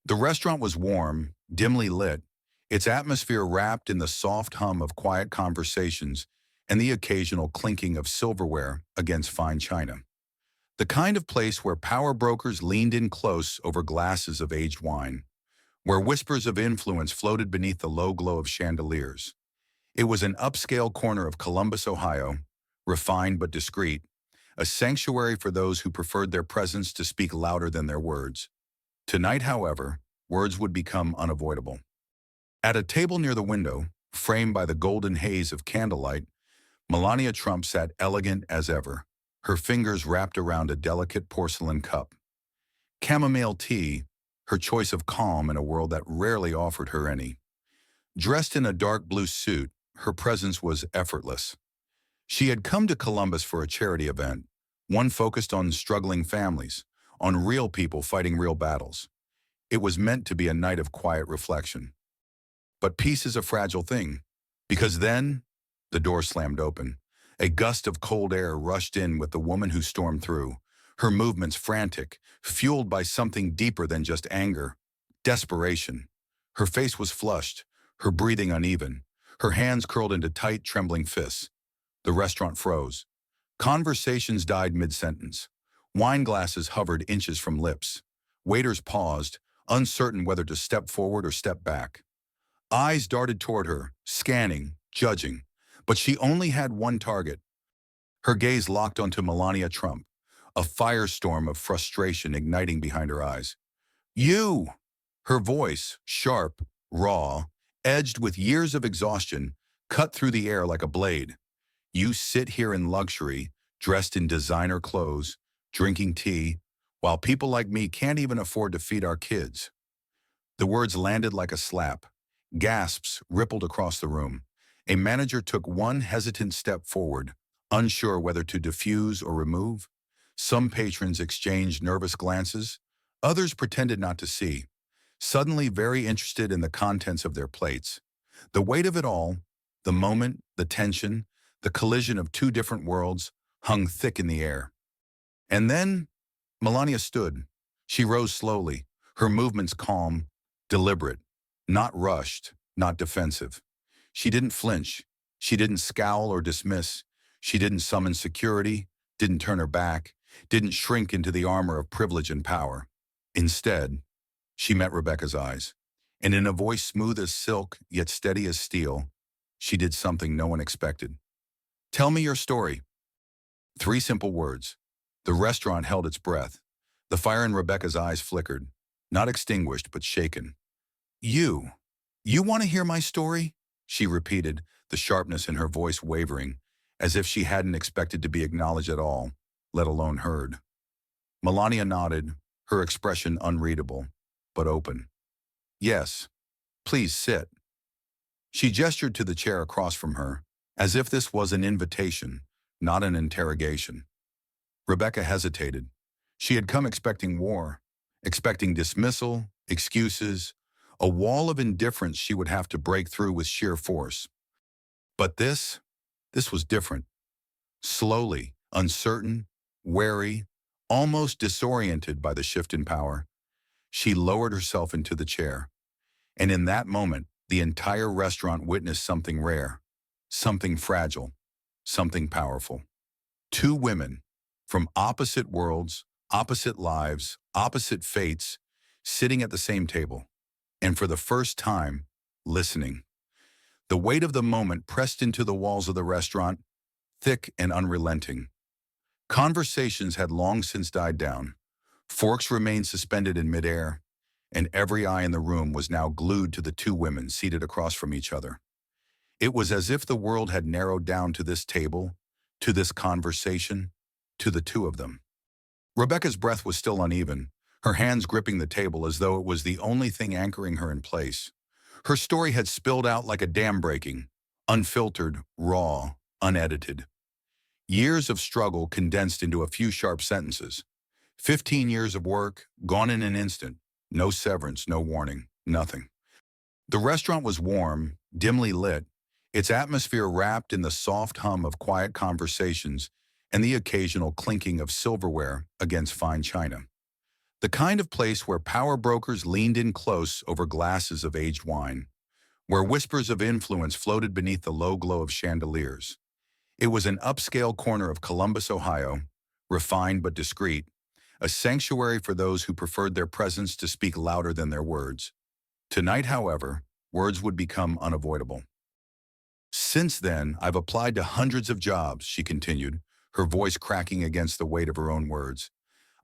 The restaurant was warm, dimly lit, its atmosphere wrapped in the soft hum of quiet conversations and the occasional clinking of silverware against fine china. The kind of place where power brokers leaned in close over glasses of aged wine, where whispers of influence floated beneath the low glow of chandeliers. It was an upscale corner of Columbus, Ohio, refined but discreet, a sanctuary for those who preferred their presence to speak louder than their words. Tonight, however, words would become unavoidable. At a table near the window, framed by the golden haze of candlelight, Melania Trump sat elegant as ever, her fingers wrapped around a delicate porcelain cup. Chamomile tea, her choice of calm in a world that rarely offered her any. Dressed in a dark blue suit, her presence was effortless. She had come to Columbus for a charity event, one focused on struggling families, on real people fighting real battles. It was meant to be a night of quiet reflection. But peace is a fragile thing, because then the door slammed open. A gust of cold air rushed in with the woman who stormed through, her movements frantic, fueled by something deeper than just anger, desperation. Her face was flushed, her breathing uneven, her hands curled into tight, trembling fists. The restaurant froze. Conversations died mid-sentence. Wine glasses hovered inches from lips. Waiters paused, uncertain whether to step forward or step back. Eyes darted toward her, scanning, judging. But she only had one target. Her gaze locked onto Melania Trump, a firestorm of frustration igniting behind her eyes. You! Her voice, sharp, raw, edged with years of exhaustion, cut through the air like a blade. You sit here in luxury, dressed in designer clothes, drinking tea, while people like me can't even afford to feed our kids. The words landed like a slap. Gasps rippled across the room. A manager took one hesitant step forward, unsure whether to diffuse or remove. Some patrons exchanged nervous glances. Others pretended not to see, suddenly very interested in the contents of their plates. The weight of it all, the moment, the tension, the collision of two different worlds, hung thick in the air. And then Melania stood. She rose slowly, her movements calm, deliberate, not rushed, not defensive. She didn't flinch. She didn't scowl or dismiss. She didn't summon security, didn't turn her back, didn't shrink into the armor of privilege and power. Instead, she met Rebecca's eyes, and in a voice smooth as silk yet steady as steel, she did something no one expected. Tell me your story. 3 simple words. The restaurant held its breath. The fire in Rebecca's eyes flickered, not extinguished but shaken. You want to hear my story? She repeated, the sharpness in her voice wavering, as if she hadn't expected to be acknowledged at all, let alone heard. Melania nodded, her expression unreadable, but open. Yes, please sit. She gestured to the chair across from her, as if this was an invitation, not an interrogation. Rebecca hesitated. She had come expecting war, expecting dismissal, excuses, a wall of indifference she would have to break through with sheer force. But this was different. Slowly, uncertain, wary, almost disoriented by the shift in power, she lowered herself into the chair. And in that moment, the entire restaurant witnessed something rare, something fragile, something powerful. 2 women, from opposite worlds, opposite lives, opposite fates, sitting at the same table. And for the first time, listening. The weight of the moment pressed into the walls of the restaurant, thick and unrelenting. Conversations had long since died down. Forks remained suspended in midair, and every eye in the room was now glued to the 2 women seated across from each other. It was as if the world had narrowed down to this table, to this conversation, to the 2 of them. Rebecca's breath was still uneven, her hands gripping the table as though it was the only thing anchoring her in place. Her story had spilled out like a dam breaking, unfiltered, raw, unedited. Years of struggle condensed into a few sharp sentences. 15 years of work, gone in an instant. No severance, no warning, nothing. The restaurant was warm, dimly lit, its atmosphere wrapped in the soft hum of quiet conversations and the occasional clinking of silverware against fine china. The kind of place where power brokers leaned in close over glasses of aged wine, where whispers of influence floated beneath the low glow of chandeliers. It was an upscale corner of Columbus, Ohio, refined but discreet, a sanctuary for those who preferred their presence to speak louder than their words. Tonight, however, words would become unavoidable. Since then, I've applied to hundreds of jobs, she continued, her voice cracking against the weight of her own words.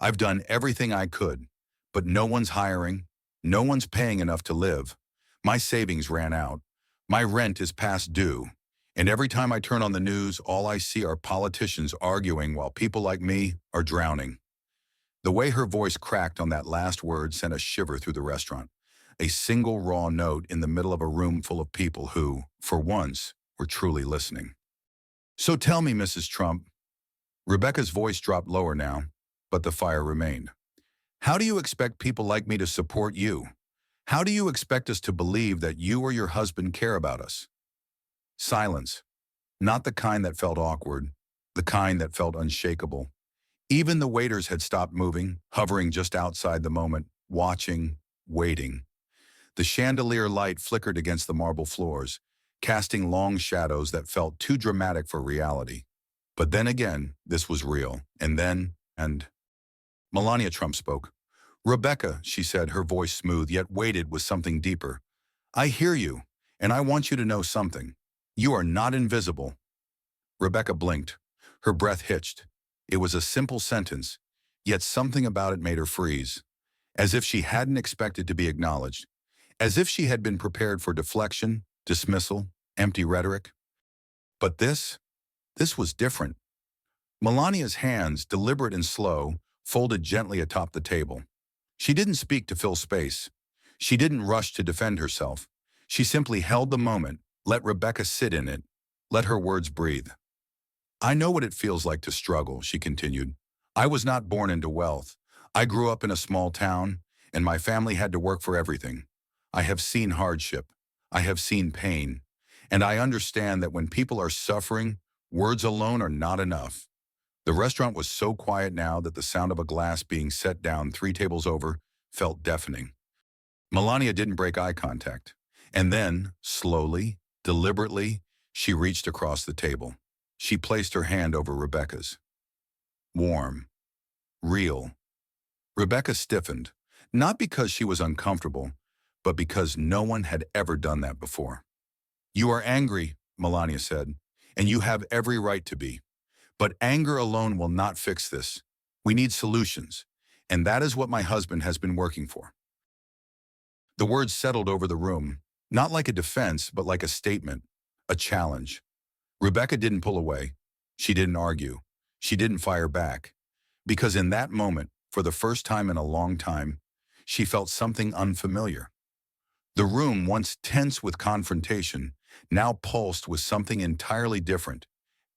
I've done everything I could, but no one's hiring, no one's paying enough to live. My savings ran out. My rent is past due. And every time I turn on the news, all I see are politicians arguing while people like me are drowning. The way her voice cracked on that last word sent a shiver through the restaurant. A single raw note in the middle of a room full of people who, for once, were truly listening. So tell me, Mrs. Trump. Rebecca's voice dropped lower now, but the fire remained. How do you expect people like me to support you? How do you expect us to believe that you or your husband care about us? Silence. Not the kind that felt awkward, the kind that felt unshakable. Even the waiters had stopped moving, hovering just outside the moment, watching, waiting. The chandelier light flickered against the marble floors, casting long shadows that felt too dramatic for reality. But then again, this was real. And Melania Trump spoke. Rebecca, she said, her voice smooth yet weighted with something deeper. I hear you, and I want you to know something. You are not invisible. Rebecca blinked. Her breath hitched. It was a simple sentence, yet something about it made her freeze, as if she hadn't expected to be acknowledged, as if she had been prepared for deflection, dismissal, empty rhetoric. But this was different. Melania's hands, deliberate and slow, folded gently atop the table. She didn't speak to fill space. She didn't rush to defend herself. She simply held the moment, let Rebecca sit in it, let her words breathe. I know what it feels like to struggle, she continued. I was not born into wealth. I grew up in a small town, and my family had to work for everything. I have seen hardship. I have seen pain. And I understand that when people are suffering, words alone are not enough. The restaurant was so quiet now that the sound of a glass being set down 3 tables over felt deafening. Melania didn't break eye contact. And then, slowly, deliberately, she reached across the table. She placed her hand over Rebecca's. Warm. Real. Rebecca stiffened, not because she was uncomfortable, but because no one had ever done that before. You are angry, Melania said, and you have every right to be. But anger alone will not fix this. We need solutions, and that is what my husband has been working for. The words settled over the room, not like a defense, but like a statement, a challenge. Rebecca didn't pull away. She didn't argue. She didn't fire back. Because in that moment, for the first time in a long time, she felt something unfamiliar. The room, once tense with confrontation, now pulsed with something entirely different.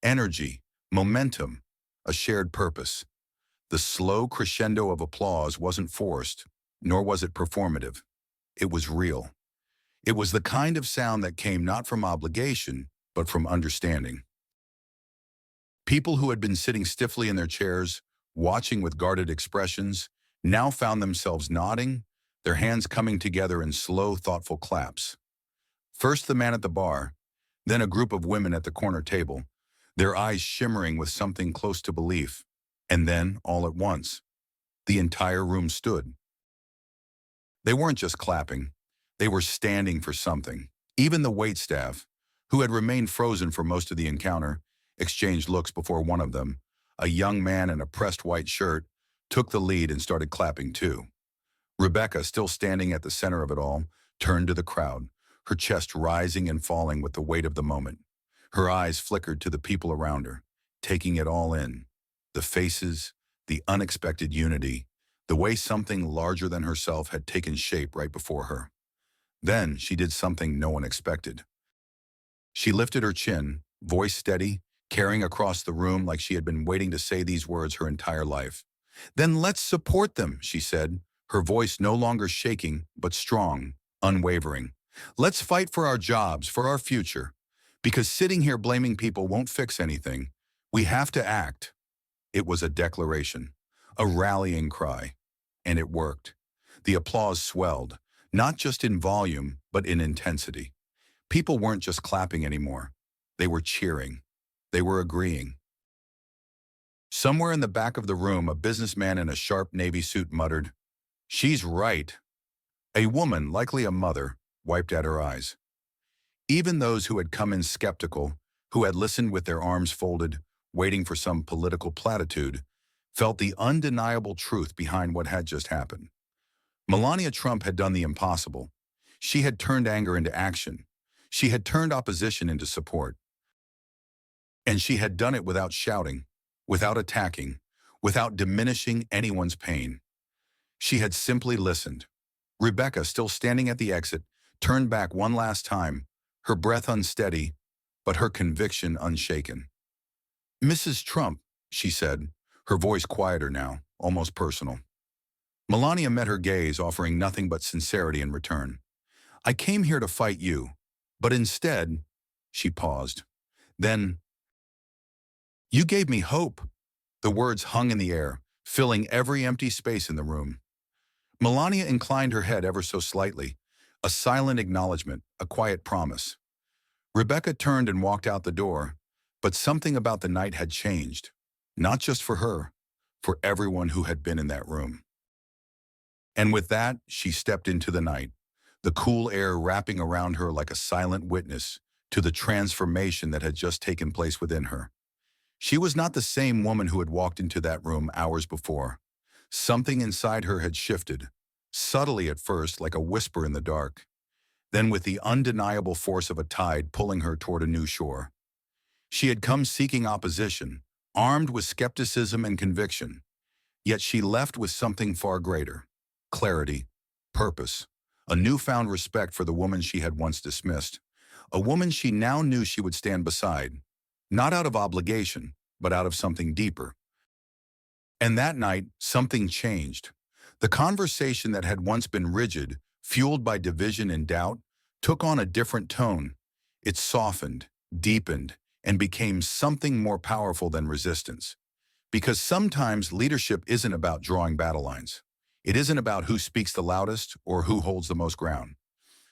Energy, momentum, a shared purpose. The slow crescendo of applause wasn't forced, nor was it performative. It was real. It was the kind of sound that came not from obligation, but from understanding. People who had been sitting stiffly in their chairs, watching with guarded expressions, now found themselves nodding, their hands coming together in slow, thoughtful claps. First the man at the bar, then a group of women at the corner table, their eyes shimmering with something close to belief. And then, all at once, the entire room stood. They weren't just clapping. They were standing for something. Even the waitstaff, who had remained frozen for most of the encounter, exchanged looks before one of them, a young man in a pressed white shirt, took the lead and started clapping too. Rebecca, still standing at the center of it all, turned to the crowd, her chest rising and falling with the weight of the moment. Her eyes flickered to the people around her, taking it all in. The faces, the unexpected unity, the way something larger than herself had taken shape right before her. Then she did something no one expected. She lifted her chin, voice steady, carrying across the room like she had been waiting to say these words her entire life. Then let's support them, she said, her voice no longer shaking, but strong, unwavering. Let's fight for our jobs, for our future. Because sitting here blaming people won't fix anything. We have to act. It was a declaration, a rallying cry. And it worked. The applause swelled, not just in volume, but in intensity. People weren't just clapping anymore. They were cheering. They were agreeing. Somewhere in the back of the room, a businessman in a sharp navy suit muttered, "She's right." A woman, likely a mother, wiped at her eyes. Even those who had come in skeptical, who had listened with their arms folded, waiting for some political platitude, felt the undeniable truth behind what had just happened. Melania Trump had done the impossible. She had turned anger into action. She had turned opposition into support. And she had done it without shouting, without attacking, without diminishing anyone's pain. She had simply listened. Rebecca, still standing at the exit, turned back one last time, her breath unsteady, but her conviction unshaken. "Mrs. Trump," she said, her voice quieter now, almost personal. Melania met her gaze, offering nothing but sincerity in return. "I came here to fight you, but instead," she paused. Then, "You gave me hope." The words hung in the air, filling every empty space in the room. Melania inclined her head ever so slightly, a silent acknowledgement, a quiet promise. Rebecca turned and walked out the door, but something about the night had changed, not just for her, for everyone who had been in that room. And with that, she stepped into the night, the cool air wrapping around her like a silent witness to the transformation that had just taken place within her. She was not the same woman who had walked into that room hours before. Something inside her had shifted, subtly at first like a whisper in the dark, then with the undeniable force of a tide pulling her toward a new shore. She had come seeking opposition, armed with skepticism and conviction, yet she left with something far greater: clarity, purpose, a newfound respect for the woman she had once dismissed, a woman she now knew she would stand beside, not out of obligation, but out of something deeper. And that night, something changed. The conversation that had once been rigid, fueled by division and doubt, took on a different tone. It softened, deepened, and became something more powerful than resistance. Because sometimes leadership isn't about drawing battle lines. It isn't about who speaks the loudest or who holds the most ground.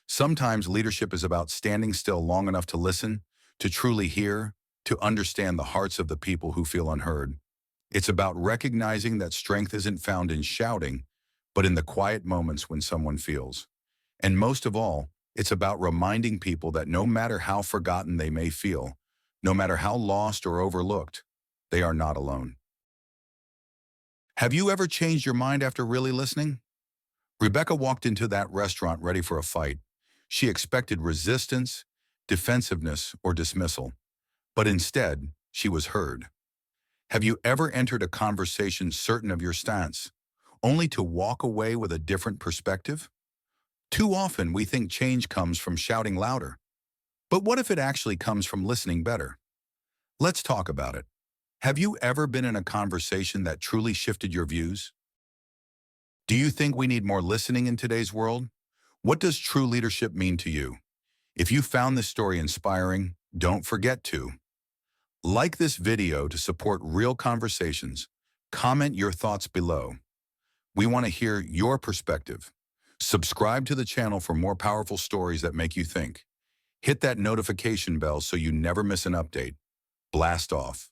Sometimes leadership is about standing still long enough to listen, to truly hear, to understand the hearts of the people who feel unheard. It's about recognizing that strength isn't found in shouting, but in the quiet moments when someone feels. And most of all, it's about reminding people that no matter how forgotten they may feel, no matter how lost or overlooked, they are not alone. Have you ever changed your mind after really listening? Rebecca walked into that restaurant ready for a fight. She expected resistance, defensiveness, or dismissal. But instead, she was heard. Have you ever entered a conversation certain of your stance, only to walk away with a different perspective? Too often, we think change comes from shouting louder. But what if it actually comes from listening better? Let's talk about it. Have you ever been in a conversation that truly shifted your views? Do you think we need more listening in today's world? What does true leadership mean to you? If you found this story inspiring, don't forget to like this video to support real conversations. Comment your thoughts below. We want to hear your perspective. Subscribe to the channel for more powerful stories that make you think. Hit that notification bell so you never miss an update. Blast off.